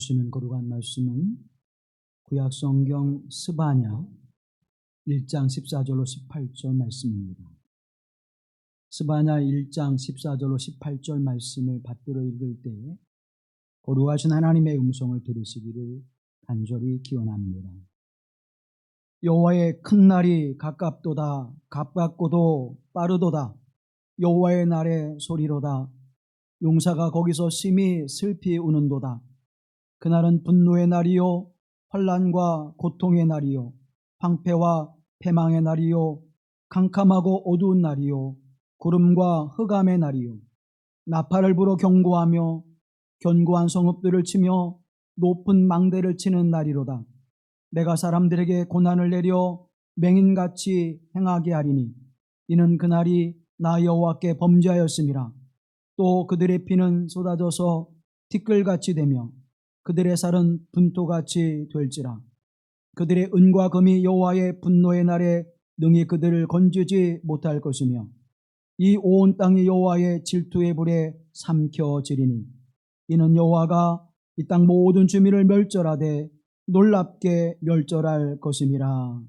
주시는 거룩한 말씀은 구약 성경 스바냐 1장 14절로 18절 말씀입니다. 스바냐 1장 14절로 18절 말씀을 받들어 읽을 때에 거룩하신 하나님의 음성을 들으시기를 간절히 기원합니다. 여호와의 큰 날이 가깝도다. 가깝고도 빠르도다. 여호와의 날의 소리로다. 용사가 거기서 심히 슬피 우는도다. 그날은 분노의 날이요 환난과 고통의 날이요 황폐와 패망의 날이요 캄캄하고 어두운 날이요 구름과 흑암의 날이요 나팔을 불어 경고하며 견고한 성읍들을 치며 높은 망대를 치는 날이로다. 내가 사람들에게 고난을 내려 맹인같이 행하게 하리니 이는 그날이 나 여호와께 범죄하였음이라. 또 그들의 피는 쏟아져서 티끌같이 되며 그들의 살은 분토같이 될지라. 그들의 은과 금이 여호와의 분노의 날에 능히 그들을 건지지 못할 것이며 이 온 땅이 여호와의 질투의 불에 삼켜지리니 이는 여호와가 이 땅 모든 주민을 멸절하되 놀랍게 멸절할 것임이라.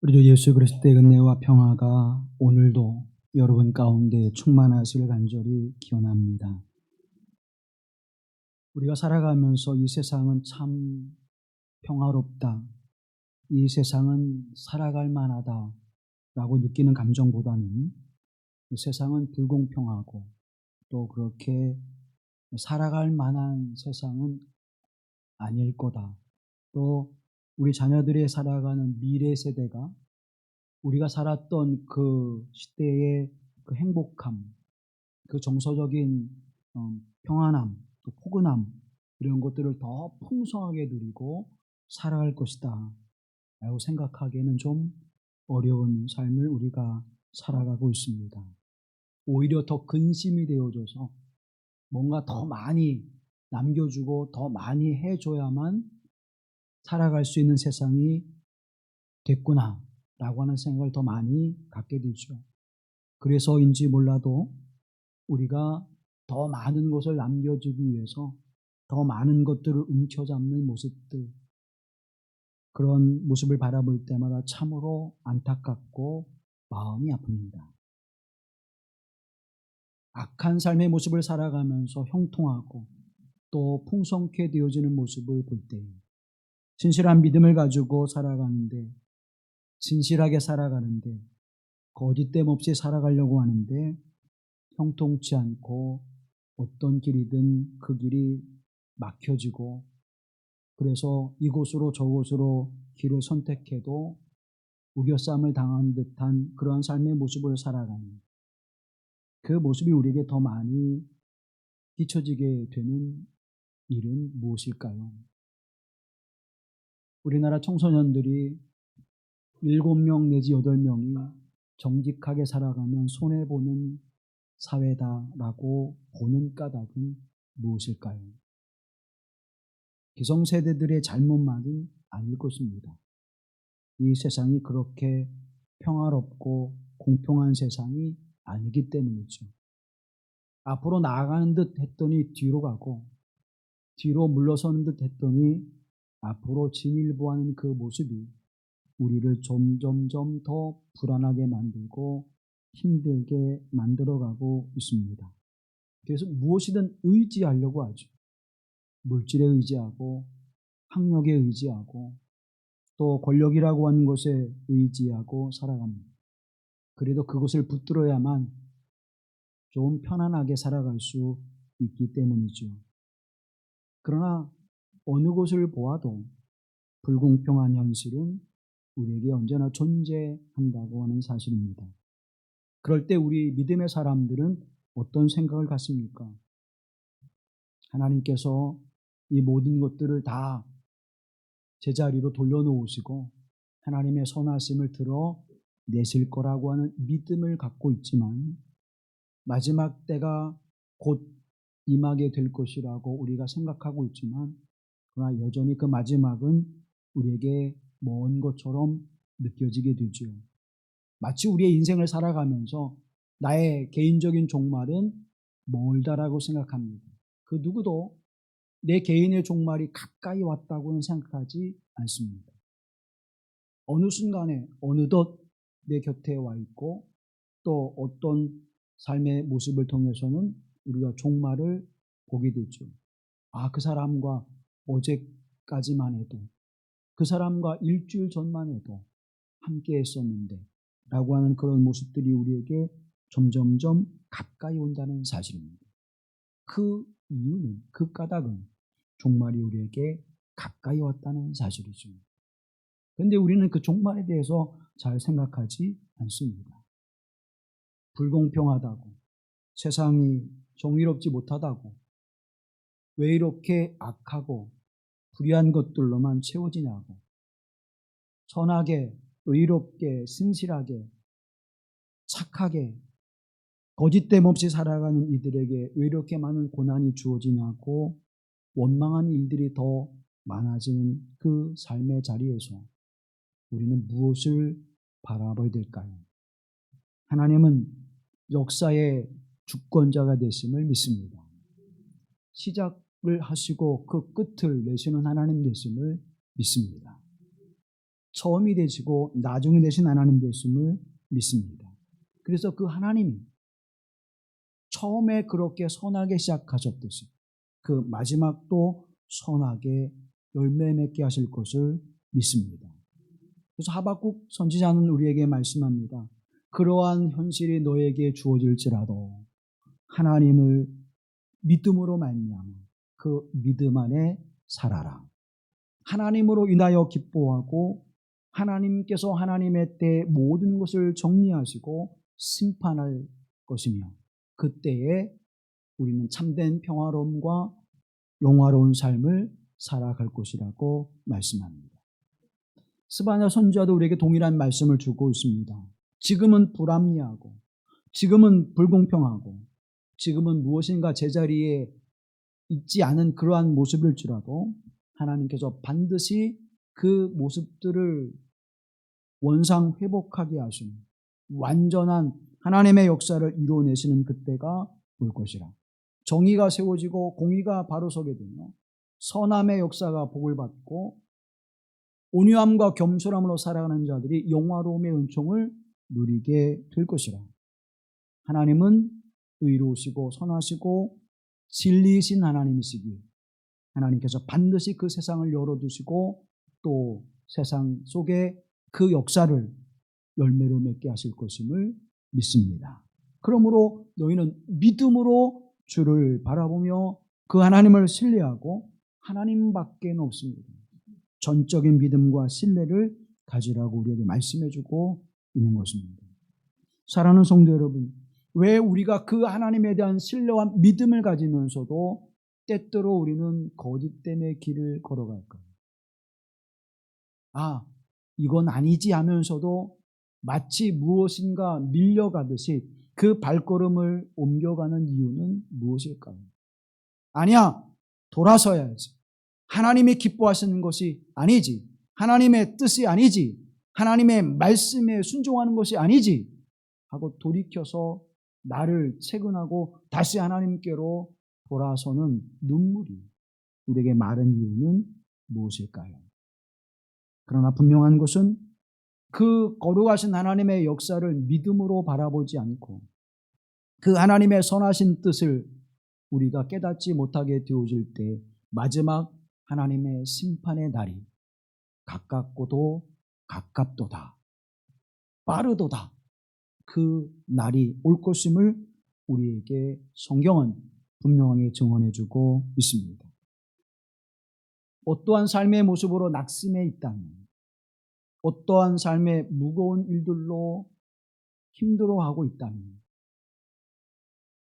우리 주 예수 그리스도의 은혜와 평화가 오늘도 여러분 가운데 충만하시길 간절히 기원합니다. 우리가 살아가면서 이 세상은 참 평화롭다, 이 세상은 살아갈 만하다 라고 느끼는 감정보다는 이 세상은 불공평하고 또 그렇게 살아갈 만한 세상은 아닐 거다. 또 우리 자녀들이 살아가는 미래 세대가 우리가 살았던 그 시대의 그 행복함, 그 정서적인 평안함, 또 포근함 이런 것들을 더 풍성하게 누리고 살아갈 것이다 라고 생각하기에는 좀 어려운 삶을 우리가 살아가고 있습니다. 오히려 더 근심이 되어줘서 뭔가 더 많이 남겨주고 더 많이 해줘야만 살아갈 수 있는 세상이 됐구나 라고 하는 생각을 더 많이 갖게 되죠. 그래서인지 몰라도 우리가 더 많은 것을 남겨주기 위해서 더 많은 것들을 움켜잡는 모습들, 그런 모습을 바라볼 때마다 참으로 안타깝고 마음이 아픕니다. 악한 삶의 모습을 살아가면서 형통하고 또 풍성케 되어지는 모습을 볼 때 진실한 믿음을 가지고 살아가는데, 진실하게 살아가는데, 거짓됨 없이 살아가려고 하는데 형통치 않고 어떤 길이든 그 길이 막혀지고, 그래서 이곳으로 저곳으로 길을 선택해도 우겨쌈을 당한 듯한 그러한 삶의 모습을 살아가는 그 모습이 우리에게 더 많이 비춰지게 되는 일은 무엇일까요? 우리나라 청소년들이 7명 내지 8명이 정직하게 살아가면 손해보는 사회다라고 보는 까닭은 무엇일까요? 기성세대들의 잘못만은 아닐 것입니다. 이 세상이 그렇게 평화롭고 공평한 세상이 아니기 때문이죠. 앞으로 나아가는 듯 했더니 뒤로 가고, 뒤로 물러서는 듯 했더니 앞으로 진일보하는 그 모습이 우리를 점점점 더 불안하게 만들고 힘들게 만들어가고 있습니다. 그래서 무엇이든 의지하려고 하죠. 물질에 의지하고, 학력에 의지하고, 또 권력이라고 하는 것에 의지하고 살아갑니다. 그래도 그것을 붙들어야만 좀 편안하게 살아갈 수 있기 때문이죠. 그러나 어느 곳을 보아도 불공평한 현실은 우리에게 언제나 존재한다고 하는 사실입니다. 그럴 때 우리 믿음의 사람들은 어떤 생각을 갖습니까? 하나님께서 이 모든 것들을 다 제자리로 돌려놓으시고 하나님의 선하심을 드러내실 거라고 하는 믿음을 갖고 있지만, 마지막 때가 곧 임하게 될 것이라고 우리가 생각하고 있지만, 그러나 여전히 그 마지막은 우리에게 먼 것처럼 느껴지게 되죠. 마치 우리의 인생을 살아가면서 나의 개인적인 종말은 멀다라고 생각합니다. 그 누구도 내 개인의 종말이 가까이 왔다고는 생각하지 않습니다. 어느 순간에 어느덧 내 곁에 와 있고, 또 어떤 삶의 모습을 통해서는 우리가 종말을 보게 되죠. 아, 그 사람과 어제까지만 해도, 그 사람과 일주일 전만 해도 함께 했었는데 라고 하는 그런 모습들이 우리에게 점점점 가까이 온다는 사실입니다. 그 이유는, 그 까닭은 종말이 우리에게 가까이 왔다는 사실이죠. 그런데 우리는 그 종말에 대해서 잘 생각하지 않습니다. 불공평하다고, 세상이 정의롭지 못하다고, 왜 이렇게 악하고 불의한 것들로만 채워지냐고, 선하게, 의롭게, 신실하게, 착하게, 거짓됨 없이 살아가는 이들에게 왜 이렇게 많은 고난이 주어지냐고 원망한 일들이 더 많아지는 그 삶의 자리에서 우리는 무엇을 바라봐야 될까요? 하나님은 역사의 주권자가 되심을 믿습니다. 시작을 하시고 그 끝을 내시는 하나님 되심을 믿습니다. 처음이 되시고 나중에 되신 하나님 되심을 믿습니다. 그래서 그 하나님이 처음에 그렇게 선하게 시작하셨듯이 그 마지막도 선하게 열매 맺게 하실 것을 믿습니다. 그래서 하박국 선지자는 우리에게 말씀합니다. 그러한 현실이 너에게 주어질지라도 하나님을 믿음으로 말미암아 그 믿음 안에 살아라. 하나님으로 인하여 기뻐하고 하나님께서 하나님의 때에 모든 것을 정리하시고 심판할 것이며, 그때에 우리는 참된 평화로움과 영화로운 삶을 살아갈 것이라고 말씀합니다. 스바냐 선지자도 우리에게 동일한 말씀을 주고 있습니다. 지금은 불합리하고, 지금은 불공평하고, 지금은 무엇인가 제자리에 있지 않은 그러한 모습일지라도 하나님께서 반드시 그 모습들을 원상 회복하게 하시는 완전한 하나님의 역사를 이루어내시는 그때가 올 것이라. 정의가 세워지고 공의가 바로 서게 되며 선함의 역사가 복을 받고 온유함과 겸손함으로 살아가는 자들이 영화로움의 은총을 누리게 될 것이라. 하나님은 의로우시고 선하시고 진리이신 하나님이시기에 하나님께서 반드시 그 세상을 열어두시고 또 세상 속에 그 역사를 열매로 맺게 하실 것임을 믿습니다. 그러므로 너희는 믿음으로 주를 바라보며 그 하나님을 신뢰하고 하나님밖에 없습니다. 전적인 믿음과 신뢰를 가지라고 우리에게 말씀해주고 있는 것입니다. 사랑하는 성도 여러분, 왜 우리가 그 하나님에 대한 신뢰와 믿음을 가지면서도 때때로 우리는 거짓됨의 길을 걸어갈까요? 이건 아니지 하면서도 마치 무엇인가 밀려가듯이 그 발걸음을 옮겨가는 이유는 무엇일까요? 아니야, 돌아서야지. 하나님이 기뻐하시는 것이 아니지. 하나님의 뜻이 아니지. 하나님의 말씀에 순종하는 것이 아니지. 하고 돌이켜서 나를 채근하고 다시 하나님께로 돌아서는 눈물이 우리에게 마른 이유는 무엇일까요? 그러나 분명한 것은 그 거룩하신 하나님의 역사를 믿음으로 바라보지 않고 그 하나님의 선하신 뜻을 우리가 깨닫지 못하게 되어질 때 마지막 하나님의 심판의 날이 가깝고도 가깝도다, 빠르도다, 그 날이 올 것임을 우리에게 성경은 분명하게 증언해주고 있습니다. 어떠한 삶의 모습으로 낙심해 있다면, 어떠한 삶의 무거운 일들로 힘들어하고 있다면,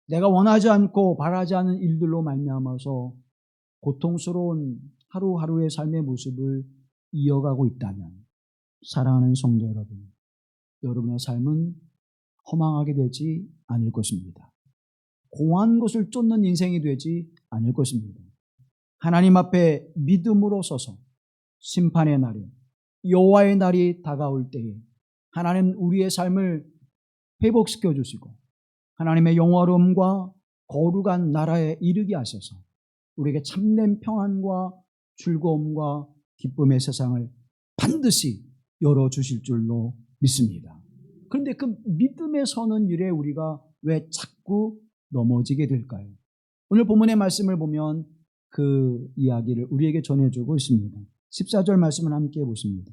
내가 원하지 않고 바라지 않은 일들로 말미암아서 고통스러운 하루하루의 삶의 모습을 이어가고 있다면, 사랑하는 성도 여러분, 여러분의 삶은 허망하게 되지 않을 것입니다. 공한 것을 쫓는 인생이 되지 않을 것입니다. 하나님 앞에 믿음으로 서서 심판의 날에 여호와의 날이 다가올 때에 하나님 우리의 삶을 회복시켜 주시고 하나님의 영화로움과 거룩한 나라에 이르게 하셔서 우리에게 참된 평안과 즐거움과 기쁨의 세상을 반드시 열어주실 줄로 믿습니다. 그런데 그 믿음에 서는 일에 우리가 왜 자꾸 넘어지게 될까요? 오늘 본문의 말씀을 보면 그 이야기를 우리에게 전해주고 있습니다. 14절 말씀을 함께 해보십니다.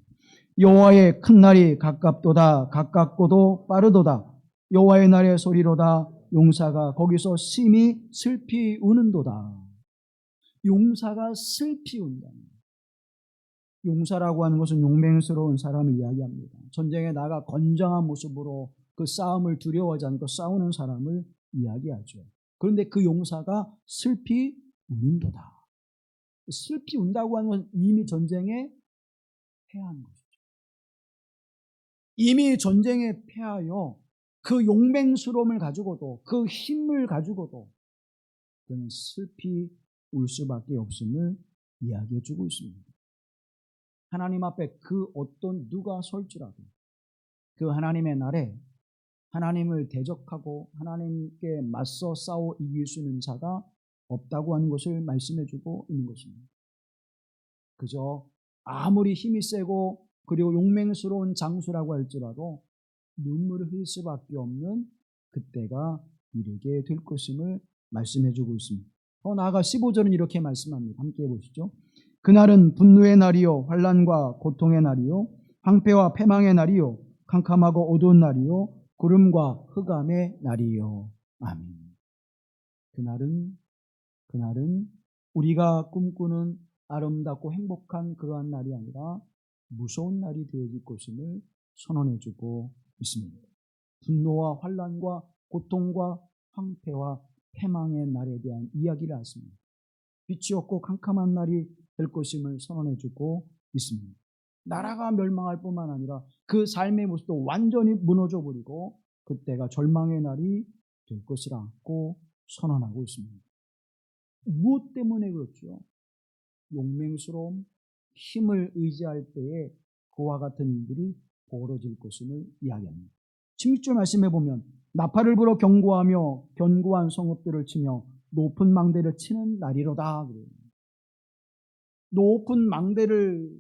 여호와의 큰 날이 가깝도다, 가깝고도 빠르도다. 여호와의 날의 소리로다. 용사가 거기서 심히 슬피 우는도다. 용사가 슬피 운다. 용사라고 하는 것은 용맹스러운 사람을 이야기합니다. 전쟁에 나가 건장한 모습으로 그 싸움을 두려워하지 않고 싸우는 사람을 이야기하죠. 그런데 그 용사가 슬피 우는도다. 슬피 운다고 하는 것은 이미 전쟁에 패한 것이죠. 이미 전쟁에 패하여 그 용맹스러움을 가지고도 그 힘을 가지고도 그는 슬피 울 수밖에 없음을 이야기해 주고 있습니다. 하나님 앞에 그 어떤 누가 설지라도 그 하나님의 날에 하나님을 대적하고 하나님께 맞서 싸워 이길 수 있는 자가 없다고 하는 것을 말씀해 주고 있는 것입니다. 그저 아무리 힘이 세고 그리고 용맹스러운 장수라고 할지라도 눈물을 흘릴 수밖에 없는 그때가 이르게 될 것임을 말씀해 주고 있습니다. 더 나아가 15절은 이렇게 말씀합니다. 함께 해보시죠. 그날은 분노의 날이요 환난과 고통의 날이요 황폐와 패망의 날이요 캄캄하고 어두운 날이요 구름과 흑암의 날이요. 아멘. 그날은 우리가 꿈꾸는 아름답고 행복한 그러한 날이 아니라 무서운 날이 되어질 것임을 선언해주고 있습니다. 분노와 환난과 고통과 황폐와 패망의 날에 대한 이야기를 하십니다. 빛이 없고 캄캄한 날이 될 것임을 선언해주고 있습니다. 나라가 멸망할 뿐만 아니라 그 삶의 모습도 완전히 무너져 버리고 그때가 절망의 날이 될 것이라고 선언하고 있습니다. 무엇 때문에 그렇죠? 용맹스러움, 힘을 의지할 때에 그와 같은 일들이 벌어질 것임을 이야기합니다. 16절 말씀해 보면 나팔을 불어 경고하며 견고한 성읍들을 치며 높은 망대를 치는 날이로다. 높은 망대를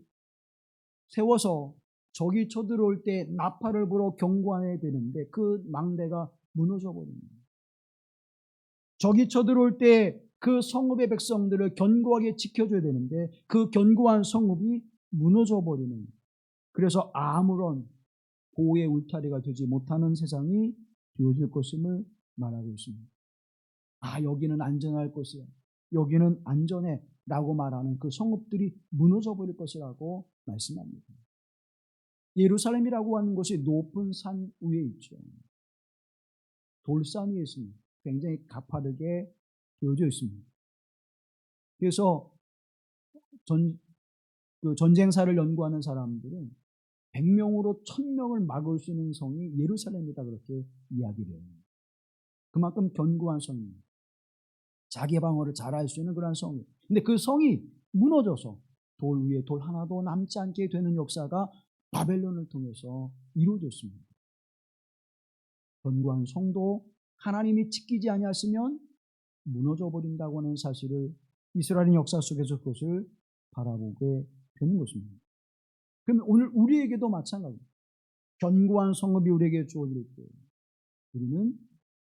세워서 적이 쳐들어올 때 나팔을 불어 경고해야 되는데 그 망대가 무너져 버립니다. 적이 쳐들어올 때 그 성읍의 백성들을 견고하게 지켜줘야 되는데 그 견고한 성읍이 무너져 버리는, 그래서 아무런 보호의 울타리가 되지 못하는 세상이 되어질 것임을 말하고 있습니다. 여기는 안전할 것이야, 여기는 안전해 라고 말하는 그 성읍들이 무너져 버릴 것이라고 말씀합니다. 예루살렘이라고 하는 것이 높은 산 위에 있죠. 돌산 위에 있습니다. 굉장히 가파르게 되어져 있습니다. 그래서 전쟁사를 연구하는 사람들은 100명으로 1000명을 막을 수 있는 성이 예루살렘이다 그렇게 이야기를 해요. 그만큼 견고한 성입니다. 자기 방어를 잘할 수 있는 그런 성이에요. 근데 그 성이 무너져서 돌 위에 돌 하나도 남지 않게 되는 역사가 바벨론을 통해서 이루어졌습니다. 견고한 성도 하나님이 지키지 아니하시면 무너져 버린다고 하는 사실을 이스라엘 역사 속에서 그것을 바라보게 되는 것입니다. 그러면 오늘 우리에게도 마찬가지입니다. 견고한 성읍이 우리에게 주어질 때 우리는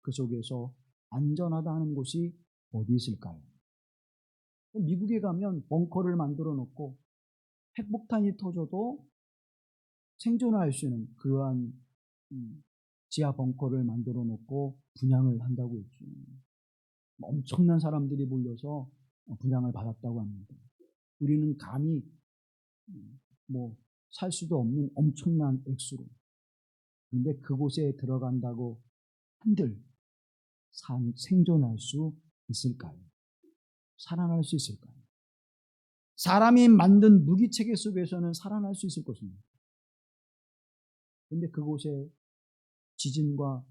그 속에서 안전하다는 곳이 어디 있을까요? 미국에 가면 벙커를 만들어 놓고 핵폭탄이 터져도 생존할 수 있는 그러한 지하 벙커를 만들어 놓고 분양을 한다고 했죠. 엄청난 사람들이 몰려서 분양을 받았다고 합니다. 우리는 감히 살 수도 없는 엄청난 액수로. 그런데 그곳에 들어간다고 한들 생존할 수 있을까요? 살아날 수 있을까요? 사람이 만든 무기체계 속에서는 살아날 수 있을 것입니다. 그런데 그곳에 지진과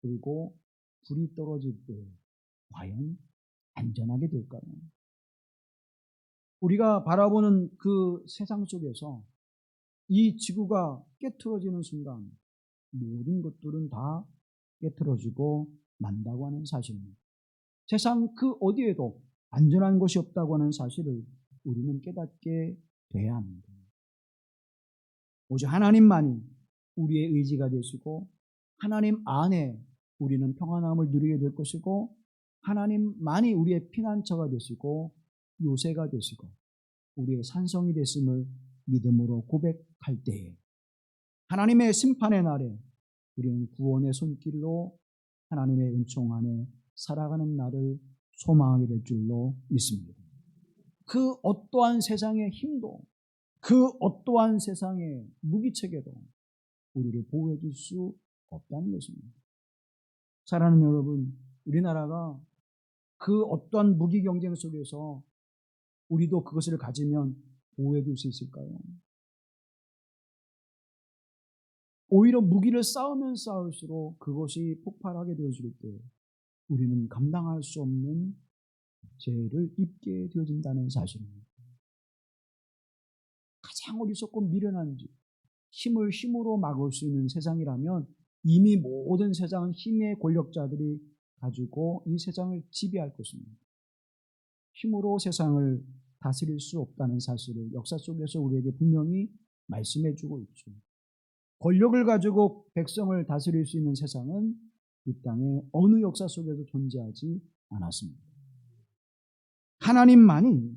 그리고 불이 떨어질 때 과연 안전하게 될까요? 우리가 바라보는 그 세상 속에서 이 지구가 깨트러지는 순간 모든 것들은 다 깨트러지고 만다고 하는 사실입니다. 세상 그 어디에도 안전한 것이 없다고 하는 사실을 우리는 깨닫게 돼야 합니다. 오직 하나님만이 우리의 의지가 되시고 하나님 안에 우리는 평안함을 누리게 될 것이고 하나님만이 우리의 피난처가 되시고 요새가 되시고 우리의 산성이 되심을 믿음으로 고백할 때에 하나님의 심판의 날에 우리는 구원의 손길로 하나님의 은총 안에 살아가는 날을 소망하게 될 줄로 믿습니다. 그 어떠한 세상의 힘도 그 어떠한 세상의 무기체계도 우리를 보호해 줄 수 없다는 것입니다. 사랑하는 여러분, 우리나라가 그 어떠한 무기 경쟁 속에서 우리도 그것을 가지면 보호해 줄 수 있을까요? 오히려 무기를 쌓으면 쌓을수록 그것이 폭발하게 되어질 때 우리는 감당할 수 없는 죄를 입게 되어진다는 사실입니다. 가장 어리석고 미련한 짓, 힘으로 막을 수 있는 세상이라면 이미 모든 세상은 힘의 권력자들이 가지고 이 세상을 지배할 것입니다. 힘으로 세상을 다스릴 수 없다는 사실을 역사 속에서 우리에게 분명히 말씀해 주고 있죠. 권력을 가지고 백성을 다스릴 수 있는 세상은 이 땅에 어느 역사 속에도 존재하지 않았습니다. 하나님만이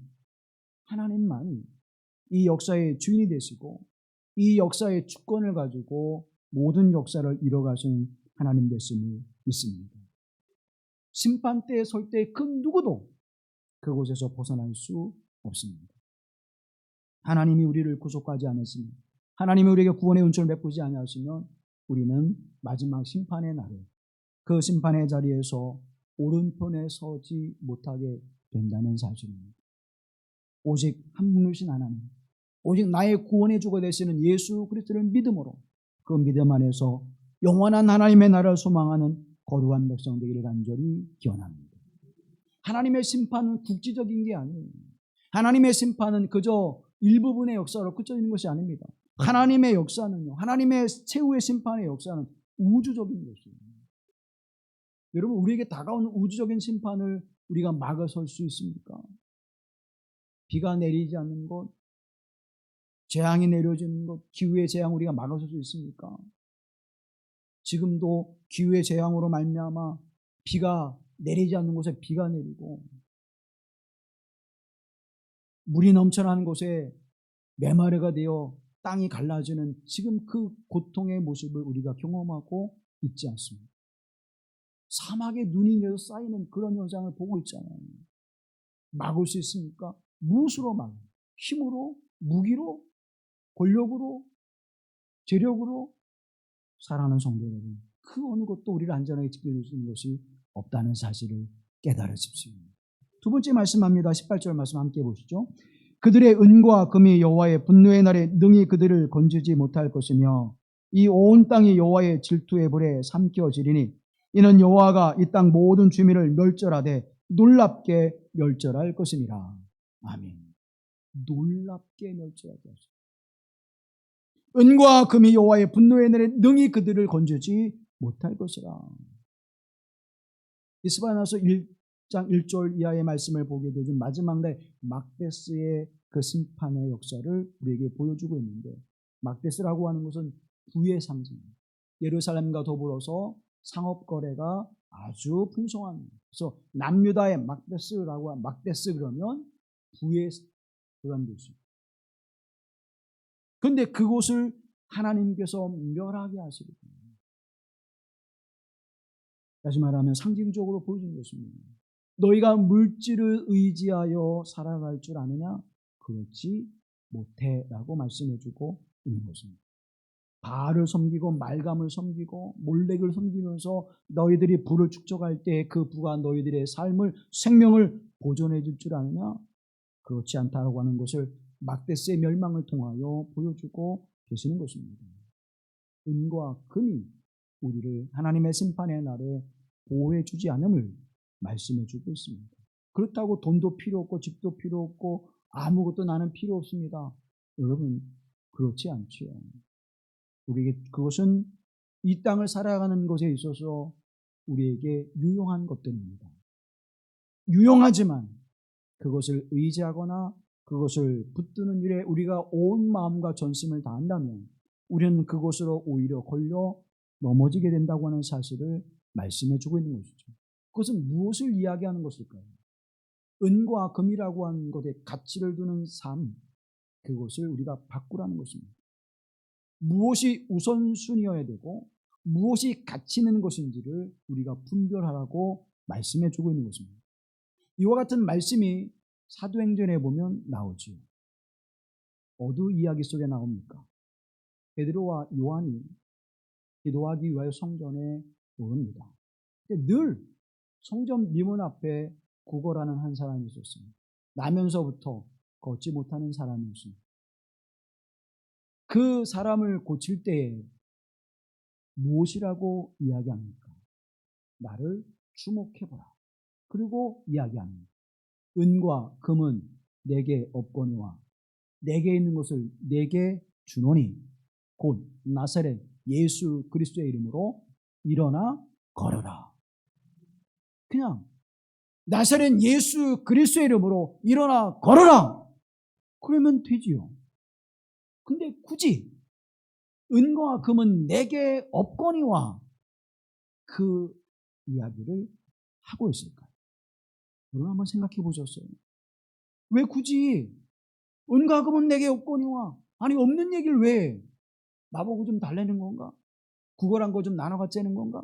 이 역사의 주인이 되시고 이 역사의 주권을 가지고 모든 역사를 이뤄가시는 하나님 되심을 믿습니다. 심판대에 설 때 그 누구도 그곳에서 벗어날 수 없습니다. 하나님이 우리를 구속하지 않으시면 하나님이 우리에게 구원의 은총을 베푸지 않으시면 우리는 마지막 심판의 날에 그 심판의 자리에서 오른편에 서지 못하게 된다는 사실입니다. 오직 한 분이신 하나님, 오직 나의 구원의 주가 되시는 예수 그리스도를 믿음으로 그 믿음 안에서 영원한 하나님의 나라를 소망하는 거룩한 백성 되기를 간절히 기원합니다. 하나님의 심판은 국지적인 게 아니에요. 하나님의 심판은 그저 일부분의 역사로 그쳐 있는 것이 아닙니다. 하나님의 역사는요, 하나님의 최후의 심판의 역사는 우주적인 것이에요. 여러분, 우리에게 다가오는 우주적인 심판을 우리가 막아설 수 있습니까? 비가 내리지 않는 것, 재앙이 내려지는 것, 기후의 재앙 우리가 막아설 수 있습니까? 지금도 기후의 재앙으로 말미암아 비가 내리지 않는 곳에 비가 내리고 물이 넘쳐나는 곳에 메마르가 되어 땅이 갈라지는 지금 그 고통의 모습을 우리가 경험하고 있지 않습니까? 사막에 눈이 내려 쌓이는 그런 현상을 보고 있잖아요. 막을 수 있습니까? 무엇으로 막아요? 힘으로? 무기로? 권력으로? 재력으로? 사랑하는 성도 여러분, 그 어느 것도 우리를 안전하게 지켜줄 수 있는 것이 없다는 사실을 깨달으십시오. 두 번째 말씀합니다. 18절 말씀 함께 보시죠. 그들의 은과 금이 여호와의 분노의 날에 능히 그들을 건지지 못할 것이며 이 온 땅이 여호와의 질투의 불에 삼켜지리니 이는 여호와가 이 땅 모든 주민을 멸절하되 놀랍게 멸절할 것입니다. 아멘. 놀랍게 멸절하게 하시고 은과 금이 여호와의 분노의 날에 능히 그들을 건지지 못할 것이라. 이스바나서 1장 1절 이하의 말씀을 보게 되죠. 마지막 날 막데스의 그 심판의 역사를 우리에게 보여주고 있는데, 막데스라고 하는 것은 부의 상징입니다. 예루살렘과 더불어서 상업 거래가 아주 풍성한, 그래서 남유다의 막데스라고 하는, 막데스 그러면 부의 그런 뜻입니다. 그런데 그곳을 하나님께서 멸하게 하시거든요. 다시 말하면 상징적으로 보여준 것입니다. 너희가 물질을 의지하여 살아갈 줄 아느냐? 그렇지 못해 라고 말씀해주고 있는 것입니다. 바알을 섬기고 말감을 섬기고 몰렉을 섬기면서 너희들이 부를 축적할 때 그 부가 너희들의 삶을, 생명을 보존해 줄 줄 아느냐? 그렇지 않다라고 하는 것을 막데스의 멸망을 통하여 보여주고 계시는 것입니다. 은과 금이 우리를 하나님의 심판의 날에 보호해 주지 않음을 말씀해 주고 있습니다. 그렇다고 돈도 필요 없고 집도 필요 없고 아무것도 나는 필요 없습니다. 여러분, 그렇지 않지요. 우리에게 그것은 이 땅을 살아가는 것에 있어서 우리에게 유용한 것들입니다. 유용하지만 그것을 의지하거나 그것을 붙드는 일에 우리가 온 마음과 전심을 다한다면 우리는 그것으로 오히려 걸려 넘어지게 된다고 하는 사실을 말씀해 주고 있는 것이죠. 그것은 무엇을 이야기하는 것일까요? 은과 금이라고 하는 것에 가치를 두는 삶, 그것을 우리가 바꾸라는 것입니다. 무엇이 우선순위여야 되고 무엇이 가치 있는 것인지를 우리가 분별하라고 말씀해 주고 있는 것입니다. 이와 같은 말씀이 사도행전에 보면 나오지요. 어느 이야기 속에 나옵니까? 베드로와 요한이 기도하기 위하여 성전에 오릅니다. 늘 성전 미문 앞에 구걸하는 한 사람이 있었습니다. 나면서부터 걷지 못하는 사람이었습니다. 그 사람을 고칠 때에 무엇이라고 이야기합니까? 나를 주목해보라. 그리고 이야기합니다. 은과 금은 내게 없거니와 내게 있는 것을 내게 주노니 곧 나사렛 예수 그리스도의 이름으로 일어나 걸어라. 그냥 나사렛 예수 그리스도의 이름으로 일어나 걸어라. 그러면 되지요. 근데 굳이 은과 금은 내게 없거니와 그 이야기를 하고 있을까요? 여러분 한번 생각해 보셨어요? 왜 굳이 은과 금은 내게 없거니와, 아니 없는 얘기를 왜 나보고 좀 달래는 건가? 구걸한 거 좀 나눠 갖자는 건가?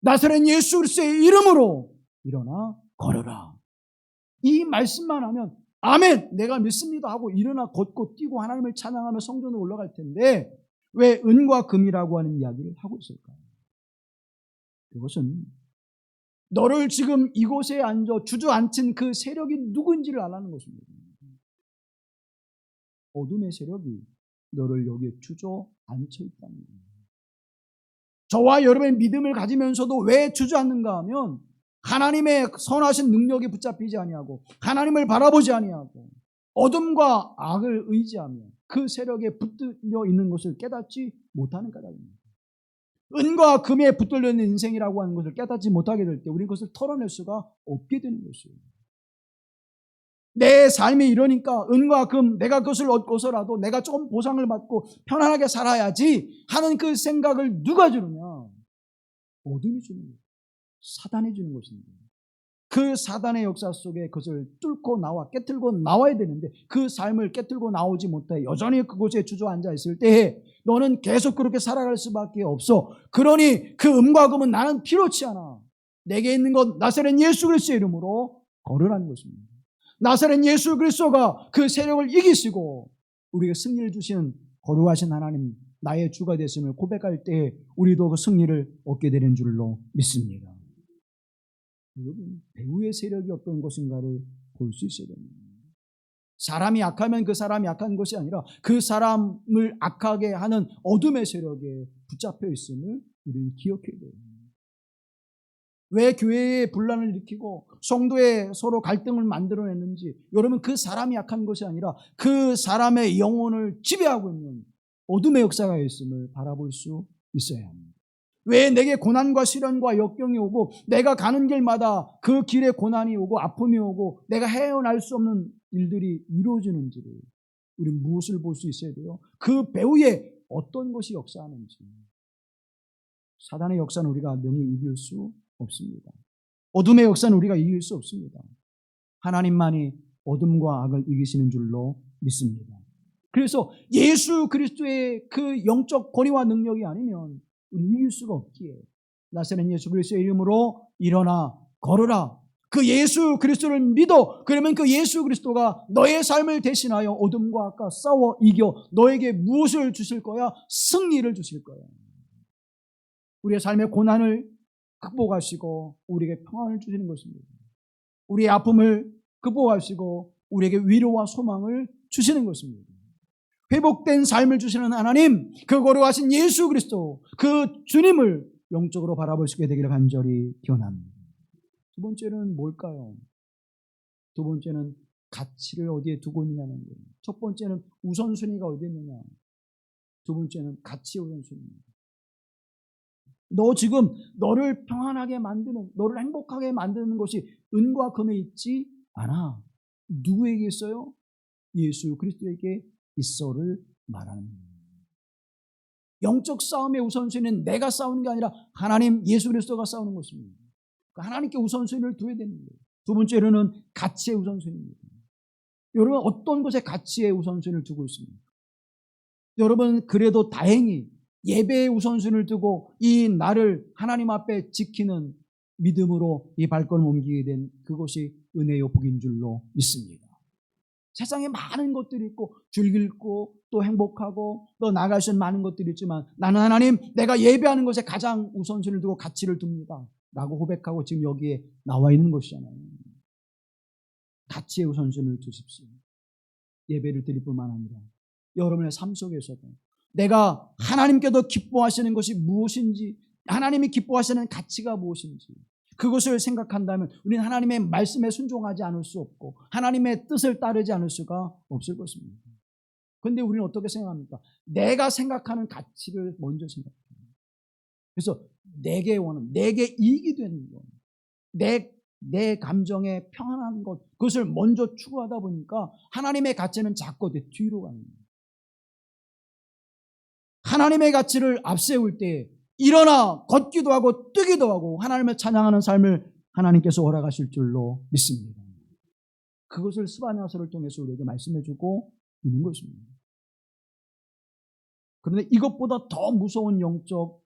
나사렛 예수 그리스도의 이름으로 일어나 걸어라. 이 말씀만 하면 아멘 내가 믿습니다 하고 일어나 걷고 뛰고 하나님을 찬양하며 성전으로 올라갈 텐데 왜 은과 금이라고 하는 이야기를 하고 있을까요? 그것은 너를 지금 이곳에 앉아 주저앉힌 그 세력이 누구인지를 알라는 것입니다. 어둠의 세력이 너를 여기에 주저앉혀 있다는 겁니다. 저와 여러분의 믿음을 가지면서도 왜 주저앉는가 하면 하나님의 선하신 능력에 붙잡히지 아니하고 하나님을 바라보지 아니하고 어둠과 악을 의지하며 그 세력에 붙들려 있는 것을 깨닫지 못하는 까닭입니다. 은과 금에 붙들려 있는 인생이라고 하는 것을 깨닫지 못하게 될 때 우리는 그것을 털어낼 수가 없게 되는 것이에요. 내 삶이 이러니까 은과 금, 내가 그것을 얻고서라도 내가 좀 보상을 받고 편안하게 살아야지 하는 그 생각을 누가 주느냐? 어둠이 주는 거예요. 사단이 주는 것입니다. 그 사단의 역사 속에 그것을 뚫고 나와 깨틀고 나와야 되는데 그 삶을 깨틀고 나오지 못해 여전히 그곳에 주저앉아 있을 때에 너는 계속 그렇게 살아갈 수밖에 없어. 그러니 그 음과 금은 나는 필요치 않아. 내게 있는 건 나사렛 예수 그리스도의 이름으로 걸으라는 것입니다. 나사렛 예수 그리스도가 그 세력을 이기시고 우리에게 승리를 주시는 거룩하신 하나님, 나의 주가 되심을 고백할 때 우리도 그 승리를 얻게 되는 줄로 믿습니다. 여러분, 배후의 세력이 어떤 것인가를 볼 수 있어야 됩니다. 사람이 약하면 그 사람이 약한 것이 아니라 그 사람을 악하게 하는 어둠의 세력에 붙잡혀 있음을 우리는 기억해야 돼요. 왜 교회에 분란을 일으키고 성도에 서로 갈등을 만들어냈는지, 여러분 그 사람이 약한 것이 아니라 그 사람의 영혼을 지배하고 있는 어둠의 역사가 있음을 바라볼 수 있어야 합니다. 왜 내게 고난과 시련과 역경이 오고 내가 가는 길마다 그 길에 고난이 오고 아픔이 오고 내가 헤어날 수 없는 일들이 이루어지는지를 우리는 무엇을 볼 수 있어야 돼요? 그 배후에 어떤 것이 역사하는지. 사단의 역사는 우리가 능히 이길 수 없습니다. 어둠의 역사는 우리가 이길 수 없습니다. 하나님만이 어둠과 악을 이기시는 줄로 믿습니다. 그래서 예수 그리스도의 그 영적 권위와 능력이 아니면 우리 이길 수가 없기에 나사렛 예수 그리스도의 이름으로 일어나 걸어라. 그 예수 그리스도를 믿어. 그러면 그 예수 그리스도가 너의 삶을 대신하여 어둠과 악과 싸워 이겨 너에게 무엇을 주실 거야? 승리를 주실 거야. 우리의 삶의 고난을 극복하시고 우리에게 평안을 주시는 것입니다. 우리의 아픔을 극복하시고 우리에게 위로와 소망을 주시는 것입니다. 회복된 삶을 주시는 하나님, 그 거룩하신 예수 그리스도, 그 주님을 영적으로 바라볼 수 있게 되기를 간절히 기원합니다. 두 번째는 뭘까요? 두 번째는 가치를 어디에 두고 있느냐는 거예요. 첫 번째는 우선순위가 어디에 있느냐. 두 번째는 가치의 우선순위입니다. 너 지금 너를 평안하게 만드는, 너를 행복하게 만드는 것이 은과 금에 있지 않아. 누구에게 있어요? 예수 그리스도에게 있어를 말하는 겁니다. 영적 싸움의 우선순위는 내가 싸우는 게 아니라 하나님 예수 그리스도가 싸우는 것입니다. 하나님께 우선순위를 둬야 되는 거예요. 두 번째로는 가치의 우선순위입니다. 여러분 어떤 것에 가치의 우선순위를 두고 있습니까? 여러분 그래도 다행히 예배의 우선순위를 두고 이 나를 하나님 앞에 지키는 믿음으로 이 발걸음을 옮기게 된 그것이 은혜의 복인 줄로 믿습니다. 세상에 많은 것들이 있고 즐겁고 또 행복하고 또 나아갈 수 있는 많은 것들이 있지만 나는 하나님 내가 예배하는 것에 가장 우선순위를 두고 가치를 둡니다 라고 고백하고 지금 여기에 나와 있는 것이잖아요. 가치의 우선순위를 두십시오. 예배를 드릴 뿐만 아니라 여러분의 삶 속에서도 내가 하나님께도 기뻐하시는 것이 무엇인지, 하나님이 기뻐하시는 가치가 무엇인지 그것을 생각한다면 우리는 하나님의 말씀에 순종하지 않을 수 없고 하나님의 뜻을 따르지 않을 수가 없을 것입니다. 그런데 우리는 어떻게 생각합니까? 내가 생각하는 가치를 먼저 생각해요. 그래서 내게 원하는, 내게 이익이 되는 것, 내 감정에 평안한 것, 그것을 먼저 추구하다 보니까 하나님의 가치는 자꾸 내 뒤로 가는 거예요. 하나님의 가치를 앞세울 때 일어나 걷기도 하고 뛰기도 하고 하나님을 찬양하는 삶을 하나님께서 허락하실 줄로 믿습니다. 그것을 스바냐서를 통해서 우리에게 말씀해주고 있는 것입니다. 그런데 이것보다 더 무서운 영적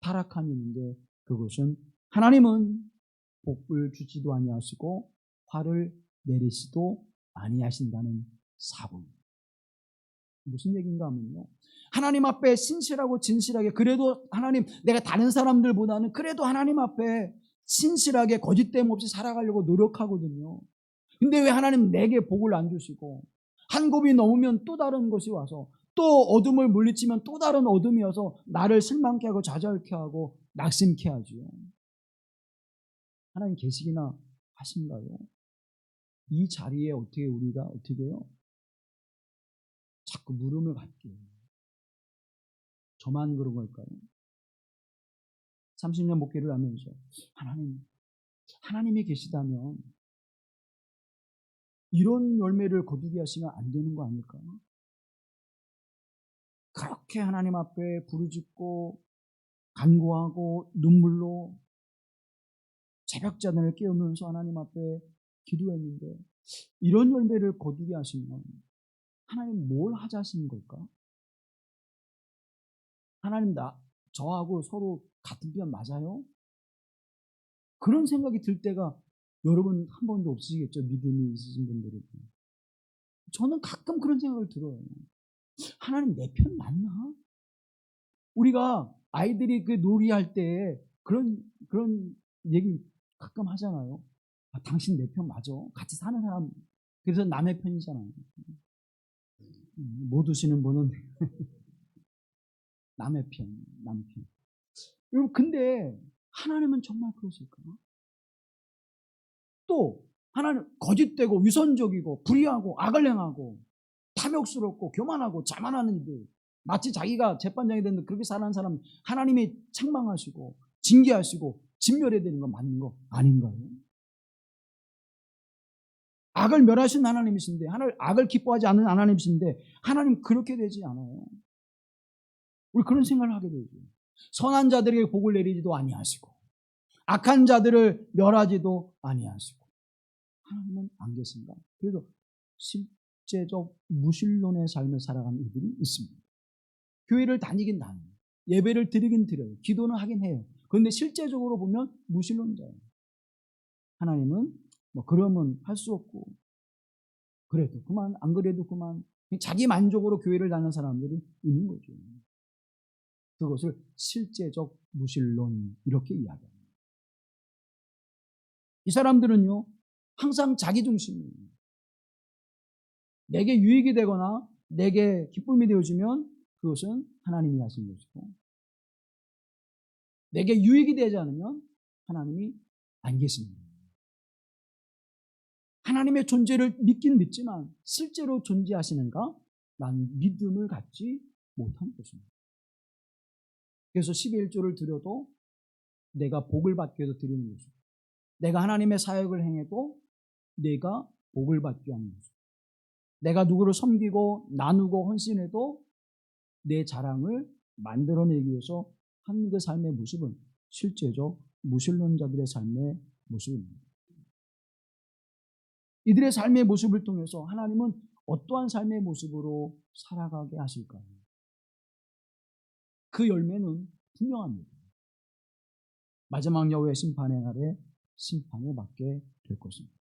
타락함이 있는데 그것은 하나님은 복을 주지도 아니하시고 화를 내리시도 아니하신다는 사고입니다. 무슨 얘기인가 하면요, 하나님 앞에 신실하고 진실하게, 그래도 하나님 내가 다른 사람들보다는 그래도 하나님 앞에 신실하게 거짓됨 없이 살아가려고 노력하거든요. 근데 왜 하나님 내게 복을 안 주시고 한 곱이 넘으면 또 다른 것이 와서 또 어둠을 물리치면 또 다른 어둠이 와서 나를 실망케 하고 좌절케 하고 낙심케 하지요. 하나님 계시기나 하신가요? 이 자리에 우리가 어떻게 해요? 자꾸 물음을 갖게 해요. 저만 그런 걸까요? 30년 목회를 하면서 하나님이 계시다면 이런 열매를 거두게 하시면 안 되는 거 아닐까? 그렇게 하나님 앞에 부르짖고 간구하고 눈물로 새벽잠을 깨우면서 하나님 앞에 기도했는데 이런 열매를 거두게 하시면 하나님 뭘 하자 하시는 걸까? 하나님 저하고 서로 같은 편 맞아요? 그런 생각이 들 때가 여러분 한 번도 없으시겠죠? 믿음이 있으신 분들은. 저는 가끔 그런 생각을 들어요. 하나님 내 편 맞나? 우리가 아이들이 그 놀이할 때 그런 얘기 가끔 하잖아요. 당신 내 편 맞아. 같이 사는 사람. 그래서 남의 편이잖아요. 못 드시는 분은 남의 편, 남편. 여러분, 근데 하나님은 정말 그러실까? 또 하나님 거짓되고 위선적이고 불의하고 악을 행하고 탐욕스럽고 교만하고 자만하는 이들, 마치 자기가 재판장이 됐는데 그렇게 사는 사람 하나님이 책망하시고 징계하시고 진멸해야 되는 거 맞는 거 아닌가요? 악을 멸하신 하나님이신데, 악을 기뻐하지 않는 하나님이신데 하나님 그렇게 되지 않아요. 우리 그런 생각을 하게 되죠. 선한 자들에게 복을 내리지도 아니하시고 악한 자들을 멸하지도 아니하시고 하나님은 안 계신가? 그래도 실제적 무신론의 삶을 살아가는 이들이 있습니다. 교회를 다니긴 다녀요. 예배를 드리긴 드려요. 기도는 하긴 해요. 그런데 실제적으로 보면 무신론자예요. 하나님은 그러면 할 수 없고 그래도 그만 안 그래도 그만 자기 만족으로 교회를 다니는 사람들이 있는 거죠. 그것을 실제적 무신론 이렇게 이야기합니다. 이 사람들은요 항상 자기 중심이에요. 내게 유익이 되거나 내게 기쁨이 되어지면 그것은 하나님이 하신 것이고 내게 유익이 되지 않으면 하나님이 안 계십니다. 하나님의 존재를 믿긴 믿지만 실제로 존재하시는가? 난 믿음을 갖지 못한 것입니다. 그래서 11조를 드려도 내가 복을 받기 위해서 드리는 것이고 내가 하나님의 사역을 행해도 내가 복을 받기 위한 것이고 내가 누구를 섬기고 나누고 헌신해도 내 자랑을 만들어내기 위해서 한 그 삶의 모습은 실제적 무신론자들의 삶의 모습입니다. 이들의 삶의 모습을 통해서 하나님은 어떠한 삶의 모습으로 살아가게 하실까요? 그 열매는 분명합니다. 마지막 여호와의 심판의 날에 심판을 받게 될 것입니다.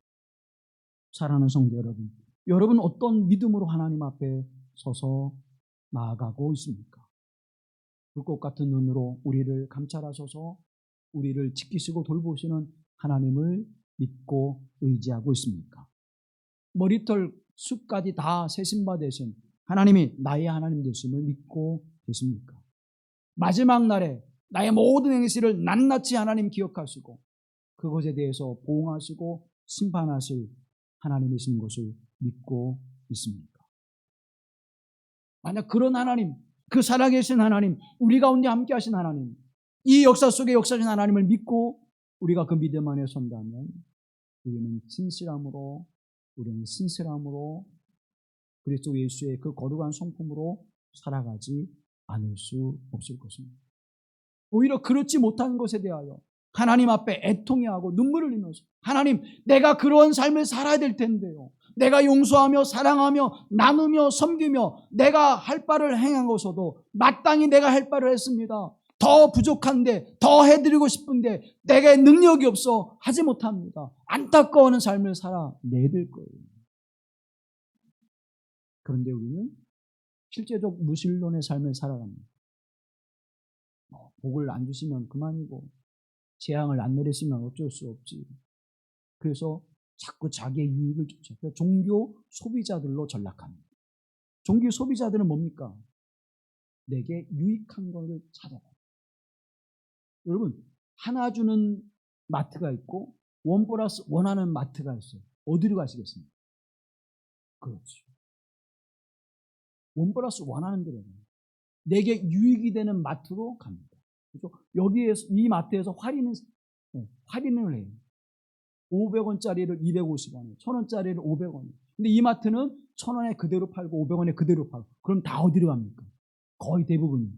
사랑하는 성도 여러분, 여러분 어떤 믿음으로 하나님 앞에 서서 나아가고 있습니까? 불꽃 같은 눈으로 우리를 감찰하셔서 우리를 지키시고 돌보시는 하나님을 믿고 의지하고 있습니까? 머리털 숲까지 다 세신바 되신 하나님이 나의 하나님 되심을 믿고 계십니까? 마지막 날에 나의 모든 행실을 낱낱이 하나님 기억하시고 그것에 대해서 보응하시고 심판하실 하나님이신 것을 믿고 있습니까? 만약 그런 하나님, 그 살아계신 하나님, 우리 가운데 함께 하신 하나님, 이 역사 속에 역사하신 하나님을 믿고 우리가 그 믿음 안에 선다면 우리는 진실함으로 우리는 신실함으로 그리스도 예수의 그 거룩한 성품으로 살아가지 않을 수 없을 것입니다. 오히려 그렇지 못한 것에 대하여 하나님 앞에 애통해하고 눈물을 흘리면서 하나님 내가 그런 삶을 살아야 될 텐데요. 내가 용서하며 사랑하며 나누며 섬기며 내가 할 바를 행한 것으로도 마땅히 내가 할 바를 했습니다. 더 부족한데 더 해드리고 싶은데 내게 능력이 없어 하지 못합니다. 안타까워하는 삶을 살아내야 될 거예요. 그런데 우리는 실제적 무신론의 삶을 살아갑니다. 복을 안 주시면 그만이고 재앙을 안 내리시면 어쩔 수 없지. 그래서 자꾸 자기의 유익을 쫓아서 종교 소비자들로 전락합니다. 종교 소비자들은 뭡니까? 내게 유익한 것을 찾아가요. 여러분 하나 주는 마트가 있고 원 플러스 원 하는 마트가 있어요. 어디로 가시겠습니까? 그렇죠. 원 플러스 원 하는 데로 내게 유익이 되는 마트로 갑니다. 그렇죠? 여기에서 이 마트에서 할인을 해요. 500원짜리를 250원에, 1000원짜리를 500원에. 근데 이 마트는 1000원에 그대로 팔고 500원에 그대로 팔고. 그럼 다 어디로 갑니까? 거의 대부분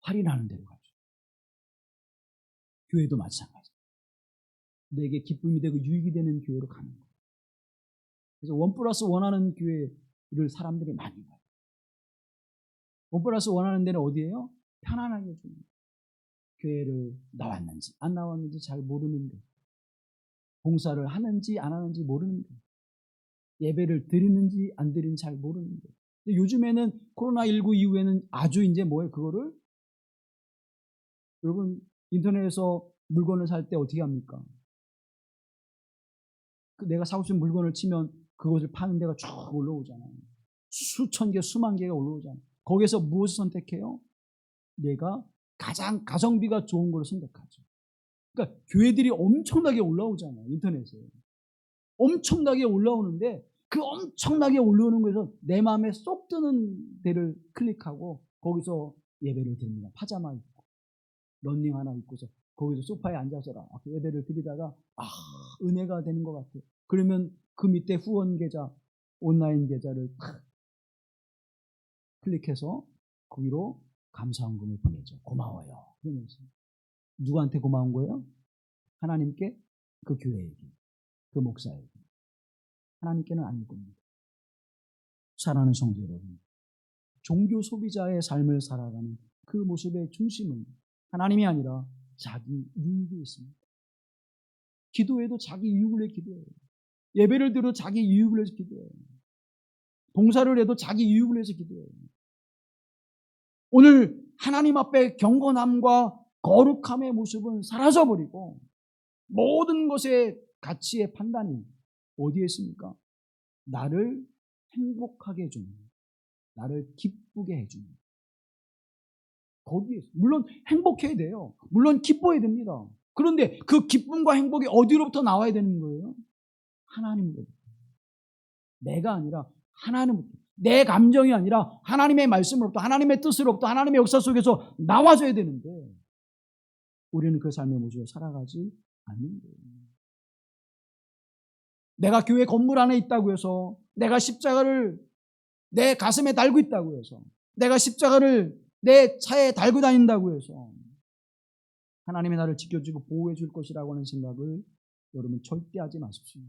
할인하는 데로 가죠. 교회도 마찬가지. 내게 기쁨이 되고 유익이 되는 교회로 가는 거예요. 그래서 1+1 하는 교회를 사람들이 많이 가요. 1+1 하는 데는 어디예요? 편안하게 좀 교회를 나왔는지 안 나왔는지 잘 모르는데, 봉사를 하는지 안 하는지 모르는데, 예배를 드리는지 안 드리는지 잘 모르는데. 근데 요즘에는 코로나19 이후에는 아주 이제 뭐예요? 그거를 여러분 인터넷에서 물건을 살 때 어떻게 합니까? 내가 사고 싶은 물건을 치면 그것을 파는 데가 쭉 올라오잖아요. 수천 개, 수만 개가 올라오잖아요. 거기서 무엇을 선택해요? 내가 가장 가성비가 좋은 걸 선택하죠. 그러니까 교회들이 엄청나게 올라오잖아요. 인터넷에. 엄청나게 올라오는데 그 엄청나게 올라오는 거에서 내 마음에 쏙 드는 데를 클릭하고 거기서 예배를 드립니다. 파자마 입고 런닝 하나 입고서 거기서 소파에 앉아서 예배를 드리다가 은혜가 되는 것 같아요. 그러면 그 밑에 후원 계좌, 온라인 계좌를 탁 클릭해서 거기로 감사헌금을 보내죠. 고마워요. 그러면서 누구한테 고마운 거예요? 하나님께, 그 교회에게, 그 목사에게. 하나님께는 아닐 겁니다. 사랑하는 성도 여러분, 종교 소비자의 삶을 살아가는 그 모습의 중심은 하나님이 아니라 자기 이익이 있습니다. 기도해도 자기 이익을 위해 기도해요. 예배를 드려도 자기 이익을 위해서 기도해요. 봉사를 해도 자기 이익을 위해서 기도해요. 오늘 하나님 앞에 경건함과 거룩함의 모습은 사라져버리고 모든 것의 가치의 판단이 어디에 있습니까? 나를 행복하게 해주는, 나를 기쁘게 해주는, 거기에 있어요. 물론 행복해야 돼요. 물론 기뻐야 됩니다. 그런데 그 기쁨과 행복이 어디로부터 나와야 되는 거예요? 하나님으로부터. 내가 아니라 하나님으로부터. 내 감정이 아니라 하나님의 말씀으로부터, 하나님의 뜻으로부터, 하나님의 역사 속에서 나와줘야 되는데 우리는 그 삶의 모습을 살아가지 않는 거예요. 내가 교회 건물 안에 있다고 해서, 내가 십자가를 내 가슴에 달고 있다고 해서, 내가 십자가를 내 차에 달고 다닌다고 해서 하나님이 나를 지켜주고 보호해 줄 것이라고 하는 생각을 여러분 절대 하지 마십시오.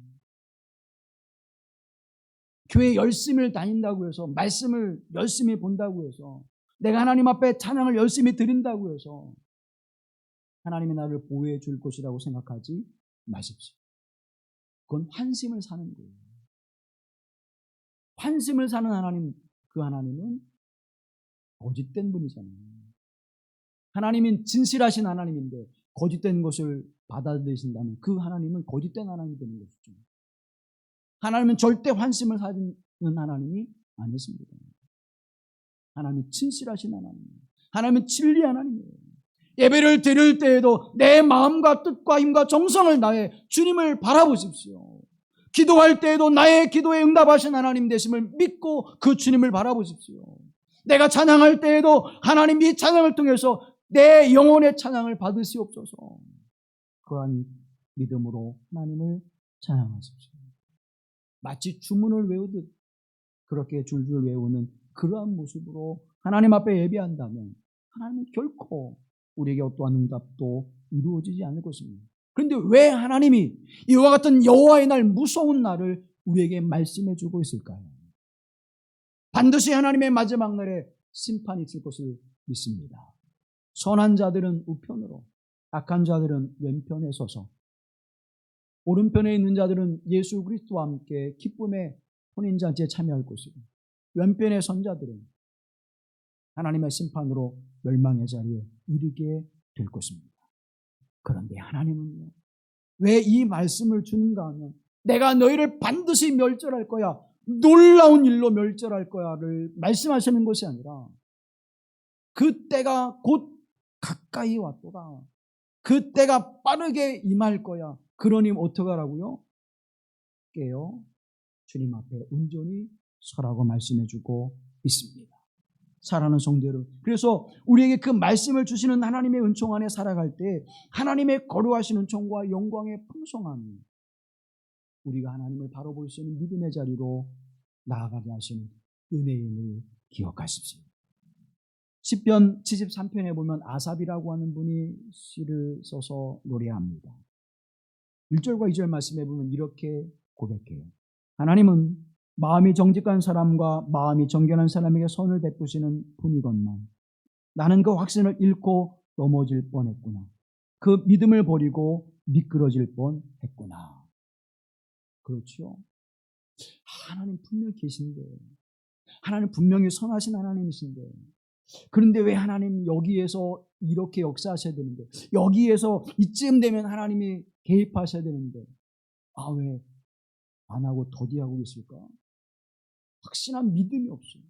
교회 열심히 다닌다고 해서, 말씀을 열심히 본다고 해서, 내가 하나님 앞에 찬양을 열심히 드린다고 해서 하나님이 나를 보호해 줄 것이라고 생각하지 마십시오. 그건 환심을 사는 거예요. 환심을 사는 하나님, 그 하나님은 거짓된 분이잖아요. 하나님은 진실하신 하나님인데 거짓된 것을 받아들이신다면 그 하나님은 거짓된 하나님이 되는 것이죠. 하나님은 절대 환심을 사는 하나님이 아니십니다. 하나님은 진실하신 하나님이에요. 하나님은 진리 하나님이에요. 예배를 드릴 때에도 내 마음과 뜻과 힘과 정성을 다해 주님을 바라보십시오. 기도할 때에도 나의 기도에 응답하신 하나님 되심을 믿고 그 주님을 바라보십시오. 내가 찬양할 때에도 하나님 이 찬양을 통해서 내 영혼의 찬양을 받으시옵소서. 그러한 믿음으로 하나님을 찬양하십시오. 마치 주문을 외우듯 그렇게 줄줄 외우는 그러한 모습으로 하나님 앞에 예배한다면 하나님은 결코 우리에게 어떠한 응답도 이루어지지 않을 것입니다. 그런데 왜 하나님이 이와 같은 여호와의 날, 무서운 날을 우리에게 말씀해 주고 있을까요? 반드시 하나님의 마지막 날에 심판이 있을 것을 믿습니다. 선한 자들은 우편으로, 악한 자들은 왼편에 서서, 오른편에 있는 자들은 예수 그리스도와 함께 기쁨의 혼인잔치에 참여할 것이고, 왼편의 선자들은 하나님의 심판으로 멸망의 자리에 이르게 될 것입니다. 그런데 하나님은요, 왜 이 말씀을 주는가 하면 내가 너희를 반드시 멸절할 거야, 놀라운 일로 멸절할 거야를 말씀하시는 것이 아니라 그때가 곧 가까이 왔도다, 그때가 빠르게 임할 거야. 그러니 어떡하라고요? 깨어 주님 앞에 온전히 서라고 말씀해주고 있습니다. 사랑하는 성도 여러분, 그래서 우리에게 그 말씀을 주시는 하나님의 은총 안에 살아갈 때 하나님의 거룩하신 은총과 영광의 풍성함이 우리가 하나님을 바로 볼 수 있는 믿음의 자리로 나아가게 하시는 은혜임을 기억하십시오. 시편 73편에 보면 아삽이라고 하는 분이 시를 써서 노래합니다. 1절과 2절 말씀에 보면 이렇게 고백해요. 하나님은 마음이 정직한 사람과 마음이 정결한 사람에게 선을 베푸시는 분이건만 나는 그 확신을 잃고 넘어질 뻔했구나. 그 믿음을 버리고 미끄러질 뻔했구나. 그렇죠? 하나님 분명히 계신데, 하나님 분명히 선하신 하나님이신데, 그런데 왜 하나님 여기에서 이렇게 역사하셔야 되는데, 여기에서 이쯤 되면 하나님이 개입하셔야 되는데 왜 안 하고 더디하고 계실까? 확신한 믿음이 없어요.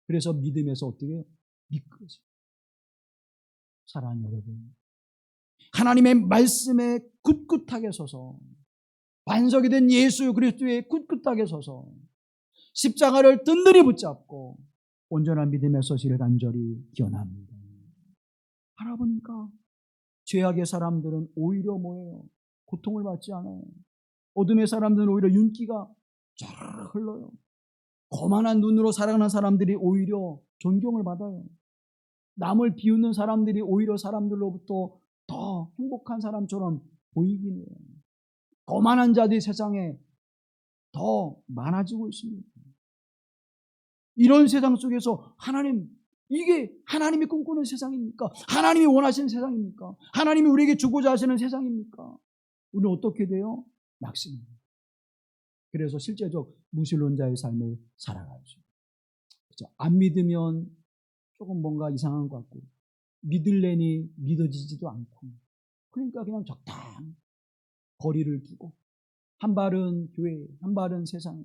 그래서 믿음에서 어떻게 해요? 미끄러져요. 사랑하는 여러분, 하나님의 말씀에 굳굳하게 서서 반석이 된 예수 그리스도에 굳굳하게 서서 십자가를 든든히 붙잡고 온전한 믿음에 서시를 간절히 기원합니다. 알아보니까 죄악의 사람들은 오히려 뭐예요? 고통을 받지 않아요. 어둠의 사람들은 오히려 윤기가 쫙 흘러요. 거만한 눈으로 살아가는 사람들이 오히려 존경을 받아요. 남을 비웃는 사람들이 오히려 사람들로부터 더 행복한 사람처럼 보이긴 해요. 거만한 자들이 세상에 더 많아지고 있습니다. 이런 세상 속에서 하나님, 이게 하나님이 꿈꾸는 세상입니까? 하나님이 원하시는 세상입니까? 하나님이 우리에게 주고자 하시는 세상입니까? 우리는 어떻게 돼요? 낙심입니다. 그래서 실제적 무신론자의 삶을 살아가죠. 그렇죠? 안 믿으면 조금 뭔가 이상한 것 같고, 믿을래니 믿어지지도 않고, 그러니까 그냥 적당히 거리를 두고 한 발은 교회, 한 발은 세상에.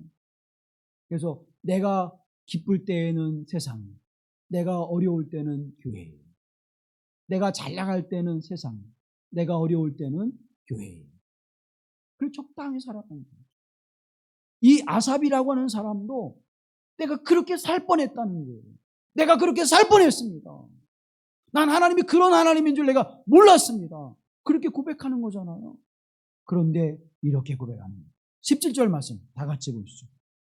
그래서 내가 기쁠 때에는 세상, 내가 어려울 때는 교회, 내가 잘 나갈 때는 세상, 내가 어려울 때는 교회. 그리고 적당히 살아가는 거예요. 이 아삽이라고 하는 사람도 내가 그렇게 살 뻔했다는 거예요. 내가 그렇게 살 뻔했습니다. 난 하나님이 그런 하나님인 줄 내가 몰랐습니다. 그렇게 고백하는 거잖아요. 그런데 이렇게 고백합니다. 17절 말씀 다 같이 보시죠.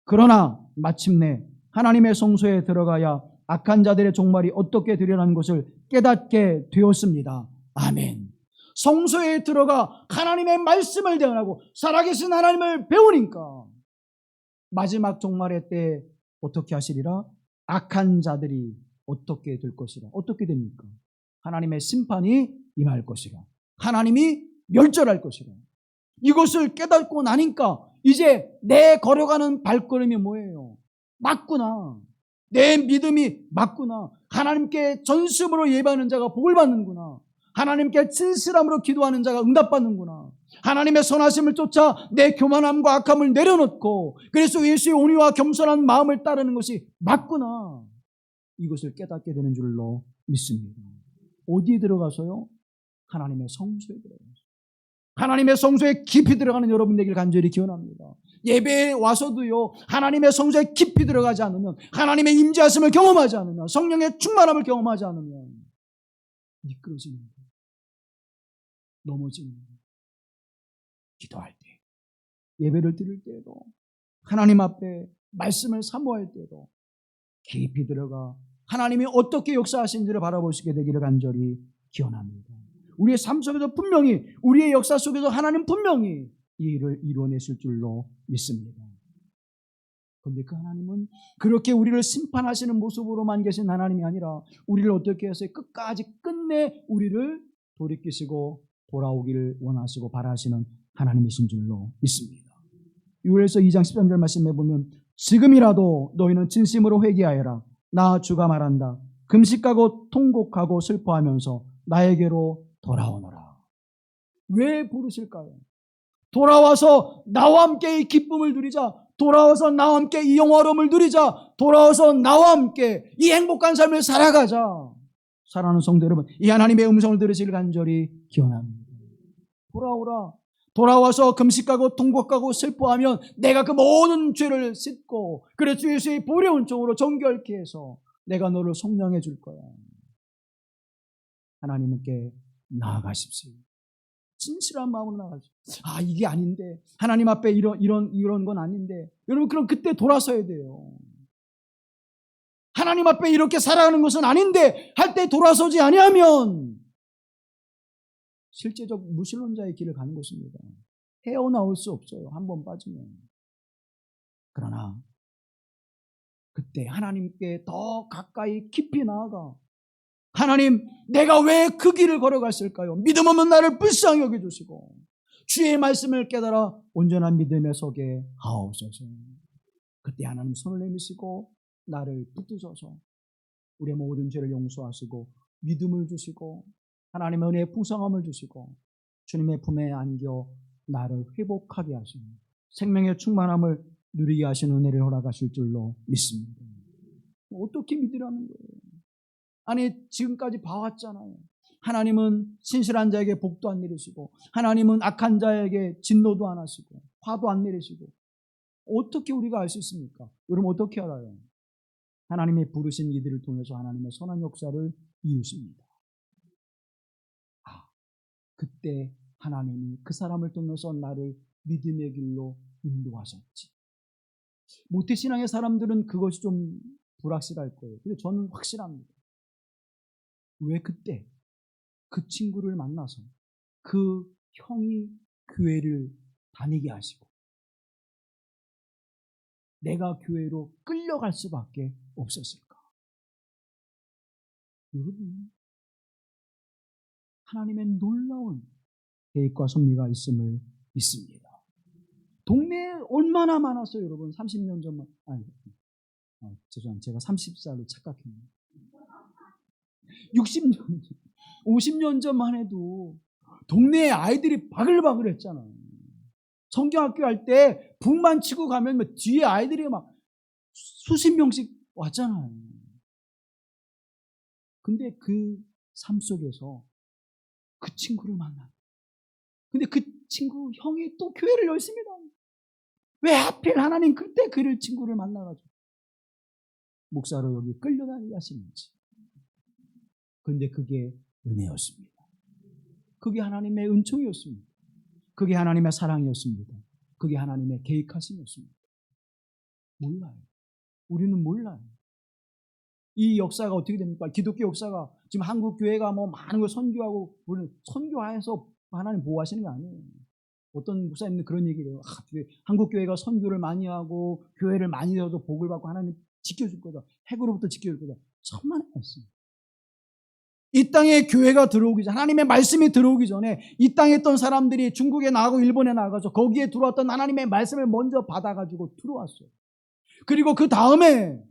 그러나 마침내 하나님의 성소에 들어가야 악한 자들의 종말이 어떻게 되려는 것을 깨닫게 되었습니다. 아멘. 성소에 들어가 하나님의 말씀을 대언하고 살아계신 하나님을 배우니까 마지막 종말의 때 어떻게 하시리라? 악한 자들이 어떻게 될 것이라. 어떻게 됩니까? 하나님의 심판이 임할 것이라. 하나님이 멸절할 것이라. 이것을 깨닫고 나니까 이제 내 걸어가는 발걸음이 뭐예요? 맞구나. 내 믿음이 맞구나. 하나님께 전심으로 예배하는 자가 복을 받는구나. 하나님께 진실함으로 기도하는 자가 응답받는구나. 하나님의 선하심을 쫓아 내 교만함과 악함을 내려놓고 그래서 예수의 온유와 겸손한 마음을 따르는 것이 맞구나. 이것을 깨닫게 되는 줄로 믿습니다. 어디에 들어가서요? 하나님의 성소에 들어가서. 하나님의 성소에 깊이 들어가는 여러분 되길 간절히 기원합니다. 예배에 와서도요, 하나님의 성소에 깊이 들어가지 않으면, 하나님의 임재하심을 경험하지 않으면, 성령의 충만함을 경험하지 않으면 미끄러지는 거예요. 넘어지는 거예요. 기도할 때, 예배를 드릴 때에도, 하나님 앞에 말씀을 사모할 때도 깊이 들어가 하나님이 어떻게 역사하신지를 바라볼 수 있게 되기를 간절히 기원합니다. 우리의 삶 속에서 분명히, 우리의 역사 속에서 하나님 분명히 이 일을 이루어내실 줄로 믿습니다. 그런데 그 하나님은 그렇게 우리를 심판하시는 모습으로만 계신 하나님이 아니라 우리를 어떻게 해서 끝까지 끝내 우리를 돌이키시고 돌아오기를 원하시고 바라시는 하나님이신 줄로 믿습니다. 요엘서 2장 13절 말씀에 보면 지금이라도 너희는 진심으로 회개하여라. 나 주가 말한다. 금식하고 통곡하고 슬퍼하면서 나에게로 돌아오너라. 왜 부르실까요? 돌아와서 나와 함께 이 기쁨을 누리자. 돌아와서 나와 함께 이 영화로움을 누리자. 돌아와서 나와 함께 이 행복한 삶을 살아가자. 사랑하는 성도 여러분, 이 하나님의 음성을 들으시길 간절히 기원합니다. 돌아오라. 돌아와서 금식하고 통곡하고 슬퍼하면 내가 그 모든 죄를 씻고 그래서 예수의 보혈의 은총으로 정결케 해서 내가 너를 속량해 줄 거야. 하나님께 나아가십시오. 진실한 마음으로 나아가십시오. 아, 이게 아닌데, 하나님 앞에 이런 건 아닌데, 여러분, 그럼 그때 돌아서야 돼요. 하나님 앞에 이렇게 살아가는 것은 아닌데 할 때 돌아서지 아니하면 실제적 무신론자의 길을 가는 것입니다. 헤어나올 수 없어요. 한 번 빠지면. 그러나 그때 하나님께 더 가까이 깊이 나아가, 하나님, 내가 왜 그 길을 걸어갔을까요? 믿음 없는 나를 불쌍히 여겨주시고 주의 말씀을 깨달아 온전한 믿음에 서게 하옵소서. 그때 하나님 손을 내미시고 나를 붙드셔서 우리의 모든 죄를 용서하시고 믿음을 주시고 하나님의 은혜의 풍성함을 주시고 주님의 품에 안겨 나를 회복하게 하시고 생명의 충만함을 누리게 하시는 은혜를 허락하실 줄로 믿습니다. 어떻게 믿으라는 거예요? 아니, 지금까지 봐왔잖아요. 하나님은 신실한 자에게 복도 안 내리시고 하나님은 악한 자에게 진노도 안 하시고 화도 안 내리시고, 어떻게 우리가 알 수 있습니까? 여러분, 어떻게 알아요? 하나님의 부르신 이들을 통해서 하나님의 선한 역사를 이루십니다. 그때 하나님이 그 사람을 통해서 나를 믿음의 길로 인도하셨지. 모태신앙의 사람들은 그것이 좀 불확실할 거예요. 근데 저는 확실합니다. 왜 그때 그 친구를 만나서 그 형이 교회를 다니게 하시고 내가 교회로 끌려갈 수밖에 없었을까? 여러분, 하나님의 놀라운 계획과 섭리가 있음을 믿습니다. 동네에 얼마나 많았어요, 여러분. 30년 전만, 죄송합니다. 제가 30살로 착각했네요. 60년 전, 50년 전만 해도 동네에 아이들이 바글바글 했잖아요. 성경학교 할 때 북만 치고 가면 뒤에 아이들이 막 수십 명씩 왔잖아요. 근데 그 삶 속에서 그 친구를 만나. 근데 그 친구 형이 또 교회를 열심히 다녀. 왜 하필 하나님 그때 그를 친구를 만나가지고 목사로 여기 끌려다니게 하시는지. 근데 그게 은혜였습니다. 그게 하나님의 은총이었습니다. 그게 하나님의 사랑이었습니다. 그게 하나님의 계획하심이었습니다. 몰라요. 우리는 몰라요. 이 역사가 어떻게 됩니까? 기독교 역사가 지금 한국 교회가 뭐 많은 걸 선교하고, 우리는 선교하여서 하나님 보호하시는 게 아니에요. 어떤 목사님은 그런 얘기를 해요. 한국 교회가 선교를 많이 하고 교회를 많이 세워서 복을 받고 하나님 지켜줄 거다. 핵으로부터 지켜줄 거다. 천만의 말씀. 이 땅에 교회가 들어오기 전, 하나님의 말씀이 들어오기 전에 이 땅에 있던 사람들이 중국에 나가고 일본에 나가서 거기에 들어왔던 하나님의 말씀을 먼저 받아가지고 들어왔어요. 그리고 그 다음에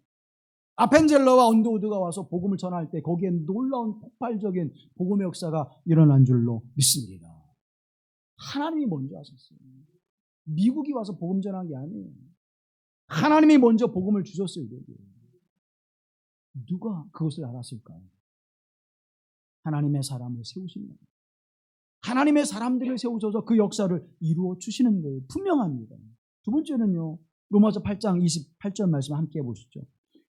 아펜젤러와 언더우드가 와서 복음을 전할 때 거기에 놀라운 폭발적인 복음의 역사가 일어난 줄로 믿습니다. 하나님이 먼저 하셨어요. 미국이 와서 복음 전한 게 아니에요. 하나님이 먼저 복음을 주셨어요. 누가 그것을 알았을까요? 하나님의 사람을 세우신 거예요. 하나님의 사람들을 세우셔서 그 역사를 이루어 주시는 거예요. 분명합니다. 두 번째는요, 로마서 8장 28절 말씀 함께 해보시죠.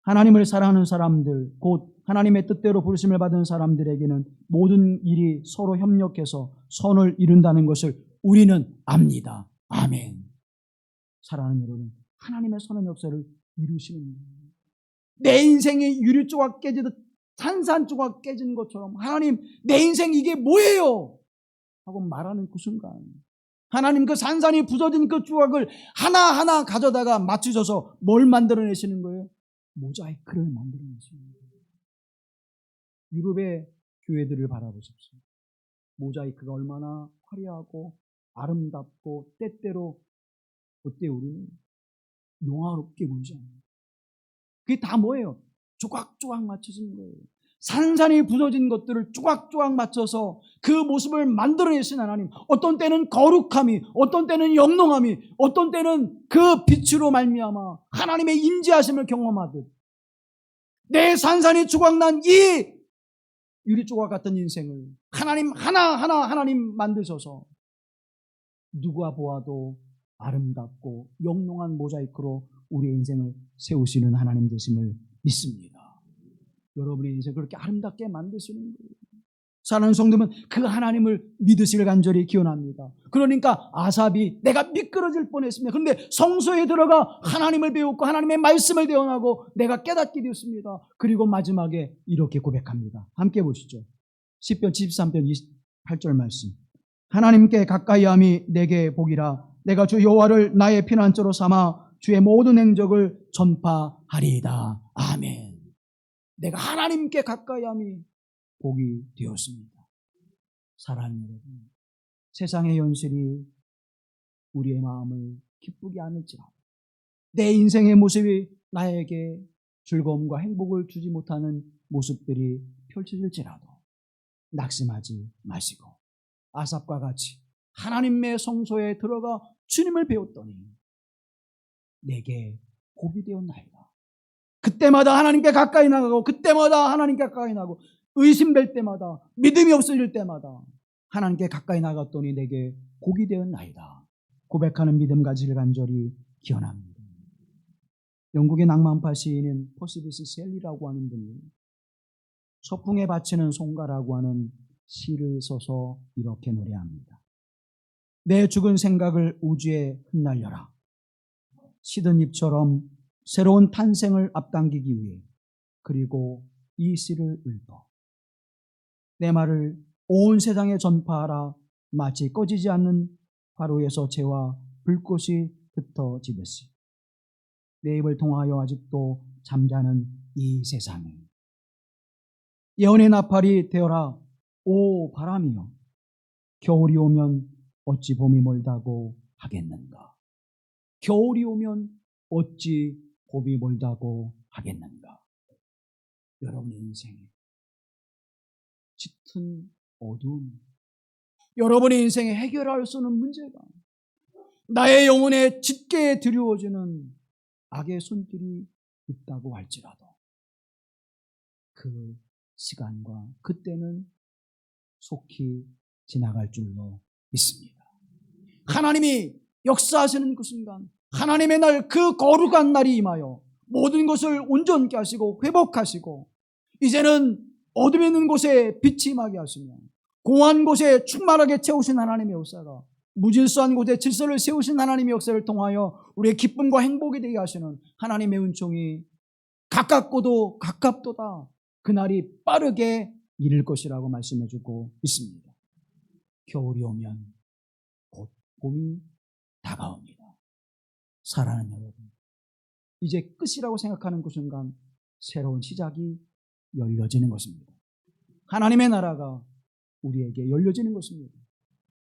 하나님을 사랑하는 사람들, 곧 하나님의 뜻대로 부르심을 받은 사람들에게는 모든 일이 서로 협력해서 선을 이룬다는 것을 우리는 압니다. 아멘. 사랑하는 여러분, 하나님의 선한 역사를 이루시는 거예요. 내 인생이 유리 조각 깨지듯 산산 조각 깨지는 것처럼 하나님, 내 인생 이게 뭐예요? 하고 말하는 그 순간 하나님 그 산산이 부서진 그 조각을 하나하나 가져다가 맞추셔서 뭘 만들어내시는 거예요? 모자이크를 만들어내시는 거예요. 유럽의 교회들을 바라보십시오. 모자이크가 얼마나 화려하고 아름답고 때때로 그때 우리는 영화롭게 보이잖아요. 그게 다 뭐예요? 조각조각 맞춰지는 거예요. 산산이 부서진 것들을 조각조각 맞춰서 그 모습을 만들어내신 하나님. 어떤 때는 거룩함이, 어떤 때는 영롱함이, 어떤 때는 그 빛으로 말미암아 하나님의 임재하심을 경험하듯 내 산산이 조각난 이 유리 조각 같은 인생을 하나님 하나하나 하나님 만드셔서 누가 보아도 아름답고 영롱한 모자이크로 우리의 인생을 세우시는 하나님 되심을 믿습니다. 여러분의 인생 그렇게 아름답게 만드시는 거예요. 사랑하는 성도면 그 하나님을 믿으시길 간절히 기원합니다. 그러니까 아삽이 내가 미끄러질 뻔했습니다. 그런데 성소에 들어가 하나님을 배웠고 하나님의 말씀을 대언하고 내가 깨닫게 되었습니다. 그리고 마지막에 이렇게 고백합니다. 함께 보시죠. 시편 73편 28절 말씀. 하나님께 가까이함이 내게 복이라. 내가 주 여호와를 나의 피난처로 삼아 주의 모든 행적을 전파하리이다. 아멘. 내가 하나님께 가까이함이 복이 되었습니다. 사랑하는 여러분, 세상의 현실이 우리의 마음을 기쁘게 않을지라도 내 인생의 모습이 나에게 즐거움과 행복을 주지 못하는 모습들이 펼쳐질지라도 낙심하지 마시고 아삽과 같이 하나님의 성소에 들어가 주님을 배웠더니 내게 복이 되었나이다. 그때마다 하나님께 가까이 나가고 그때마다 하나님께 가까이 나가고 의심될 때마다 믿음이 없어질 때마다 하나님께 가까이 나갔더니 내게 복이 되었나이다. 고백하는 믿음 가지를 간절히 기원합니다. 영국의 낭만파 시인인 퍼시비스 셀리라고 하는 분이 서풍에 바치는 송가라고 하는 시를 써서 이렇게 노래합니다. 내 죽은 생각을 우주에 흩날려라. 시든 잎처럼 새로운 탄생을 앞당기기 위해 그리고 이 시를 읊어 내 말을 온 세상에 전파하라. 마치 꺼지지 않는 화로에서 재와 불꽃이 흩어지듯이 내 입을 통하여 아직도 잠자는 이 세상에 예언의 나팔이 되어라. 오 바람이여, 겨울이 오면 어찌 봄이 멀다고 하겠는가. 겨울이 오면 어찌 봄이 멀다고 하겠는가. 여러분의 인생에 짙은 어두움, 여러분의 인생에 해결할 수 없는 문제가 나의 영혼에 짙게 드리워지는 악의 손길이 있다고 할지라도 그 시간과 그때는 속히 지나갈 줄로 믿습니다. 하나님이 역사하시는 그 순간, 하나님의 날, 그 거룩한 날이 임하여 모든 것을 온전케 하시고 회복하시고 이제는 어둠에 있는 곳에 빛이 임하게 하시며 공한 곳에 충만하게 채우신 하나님의 역사가 무질서한 곳에 질서를 세우신 하나님의 역사를 통하여 우리의 기쁨과 행복이 되게 하시는 하나님의 은총이 가깝고도 가깝도다 그날이 빠르게 이를 것이라고 말씀해주고 있습니다. 겨울이 오면 곧 봄이 다가옵니다. 사랑하는 여러분, 이제 끝이라고 생각하는 그 순간 새로운 시작이 열려지는 것입니다. 하나님의 나라가 우리에게 열려지는 것입니다.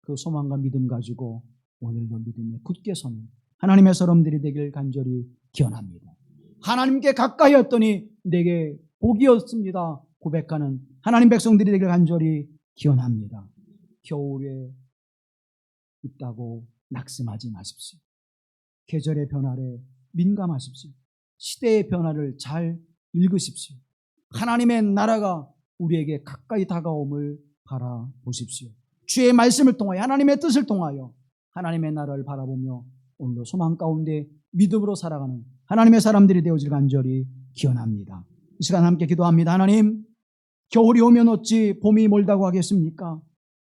그 소망과 믿음 가지고 오늘도 믿음에 굳게 서는 하나님의 사람들이 되길 간절히 기원합니다. 하나님께 가까이 했더니 내게 복이었습니다 고백하는 하나님 백성들이 되길 간절히 기원합니다. 겨울에 있다고 낙심하지 마십시오. 계절의 변화에 민감하십시오. 시대의 변화를 잘 읽으십시오. 하나님의 나라가 우리에게 가까이 다가옴을 바라보십시오. 주의 말씀을 통하여 하나님의 뜻을 통하여 하나님의 나라를 바라보며 오늘도 소망 가운데 믿음으로 살아가는 하나님의 사람들이 되어질 간절히 기원합니다. 이 시간 함께 기도합니다. 하나님, 겨울이 오면 어찌 봄이 멀다고 하겠습니까?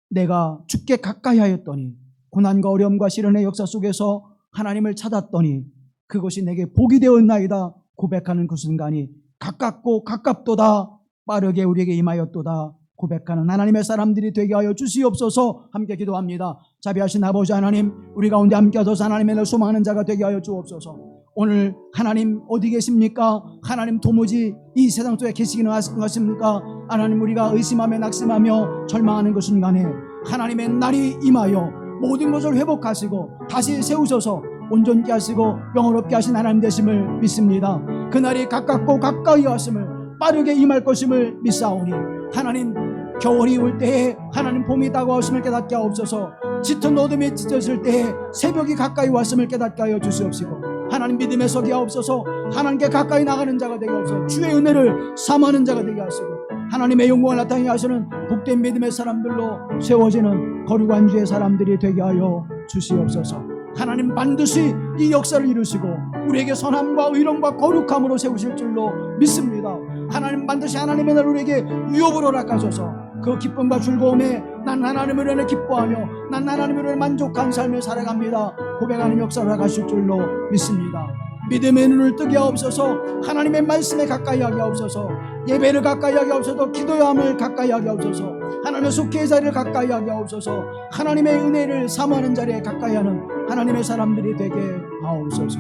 내가 주께 가까이 하였더니 고난과 어려움과 시련의 역사 속에서 하나님을 찾았더니 그것이 내게 복이 되었나이다 고백하는 그 순간이 가깝고 가깝도다 빠르게 우리에게 임하였도다 고백하는 하나님의 사람들이 되게 하여 주시옵소서. 함께 기도합니다. 자비하신 아버지 하나님, 우리 가운데 함께 하소서. 하나님의 소망하는 자가 되게 하여 주옵소서. 오늘 하나님 어디 계십니까? 하나님 도무지 이 세상 속에 계시기는 하십니까? 하나님, 우리가 의심하며 낙심하며 절망하는 그 순간에 하나님의 날이 임하여 모든 것을 회복하시고 다시 세우셔서 온전케 하시고 영원롭게 하신 하나님 되심을 믿습니다. 그날이 가깝고 가까이 왔음을 빠르게 임할 것임을 믿사오니 하나님, 겨울이 올 때에 하나님 봄이 다가왔음을 깨닫게 하옵소서. 짙은 어둠이 찢어질 때에 새벽이 가까이 왔음을 깨닫게 하여 주시옵시고 하나님 믿음에 서게 하옵소서. 하나님께 가까이 나가는 자가 되게 하옵소서. 주의 은혜를 삼하는 자가 되게 하시고 하나님의 영광을 나타내게 하시는 복된 믿음의 사람들로 세워지는 거룩한 주의 사람들이 되게 하여 주시옵소서. 하나님 반드시 이 역사를 이루시고 우리에게 선함과 의로움과 거룩함으로 세우실 줄로 믿습니다. 하나님 반드시 하나님의 나라를 우리에게 유업으로 허락하셔서 그 기쁨과 즐거움에 난 하나님을 인해 기뻐하며 난 하나님을 인해 만족한 삶을 살아갑니다 고백하는 역사를 허락하실 줄로 믿습니다. 믿음의 눈을 뜨게 하옵소서. 하나님의 말씀에 가까이 하게 하옵소서. 예배를 가까이 하게 하옵소서. 기도함을 가까이 하게 하옵소서. 하나님의 속죄의 자리를 가까이 하게 하옵소서. 하나님의 은혜를 사모하는 자리에 가까이 하는 하나님의 사람들이 되게 하옵소서.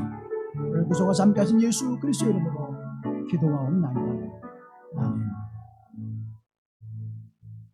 우리 구속과 잠깐 예수 그리스도의 이름으로 기도하옵나이다. 아멘.